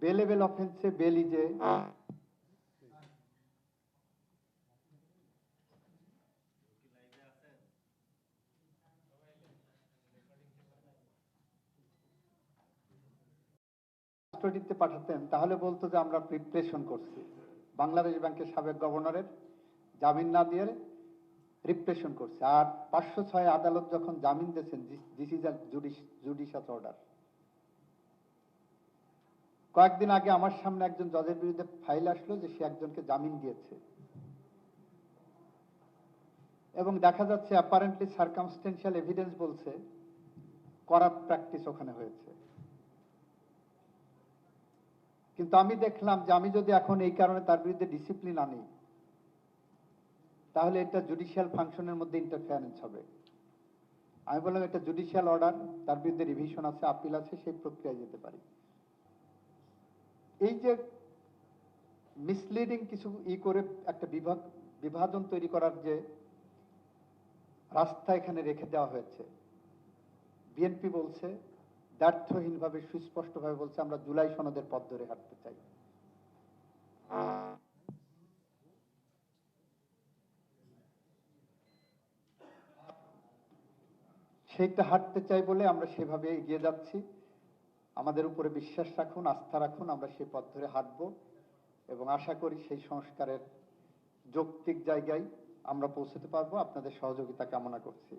Bailable অফেন্সে বেলিজে কাস্টডিতে পাঠাতেন তাহলে বলতো যে আমরা প্রিপারেশন করছি। বাংলাদেশ ব্যাংকের সাবেক গভর্নরের জামিন না দিয়ে রিপ্রেশন করছে। আর 506 আদালত যখন জামিন দিয়েছেন, this is a judicial order. কয়েকদিন আগে আমার সামনে একজন জজের বিরুদ্ধে ফাইল আসলো যে সে একজনকে জামিন দিয়েছে, এবং দেখা যাচ্ছে অ্যাপারেন্টলি সার্কামস্টেন্সিয়াল এভিডেন্স বলছে করাপ্ট প্র্যাকটিস ওখানে হয়েছে। কিন্তু আমি দেখলাম যে আমি যদি এখন এই কারণে তার বিরুদ্ধে ডিসিপ্লিন আনি, তাহলে এটা জুডিশিয়াল ফাংশনের মধ্যে ইন্টারফেয়ারেন্স হবে। আমি বললাম এটা জুডিশিয়াল অর্ডার, তার বিরুদ্ধে রিভিশন আছে, আপিল আছে, সেই প্রক্রিয়ায় যেতে পারি। এই যে মিসলিডিং কিছু করে একটা বিভাজন তৈরি করার যে রাস্তা এখানে রেখে দেওয়া হয়েছে, বিএনপি বলছে দ্ব্যর্থহীনভাবে, সুস্পষ্টভাবে বলছে আমরা জুলাই সনদের পথ ধরে হাঁটতে চাই। সেইটা হাঁটতে চাই বলে আমরা সেভাবে এগিয়ে যাচ্ছি। আমাদের উপরে বিশ্বাস রাখুন, আস্থা রাখুন, আমরা সেই পথ ধরে হাঁটবো এবং আশা করি সেই সংস্কারের যৌক্তিক জায়গায় আমরা পৌঁছতে পারবো। আপনাদের সহযোগিতা কামনা করছি।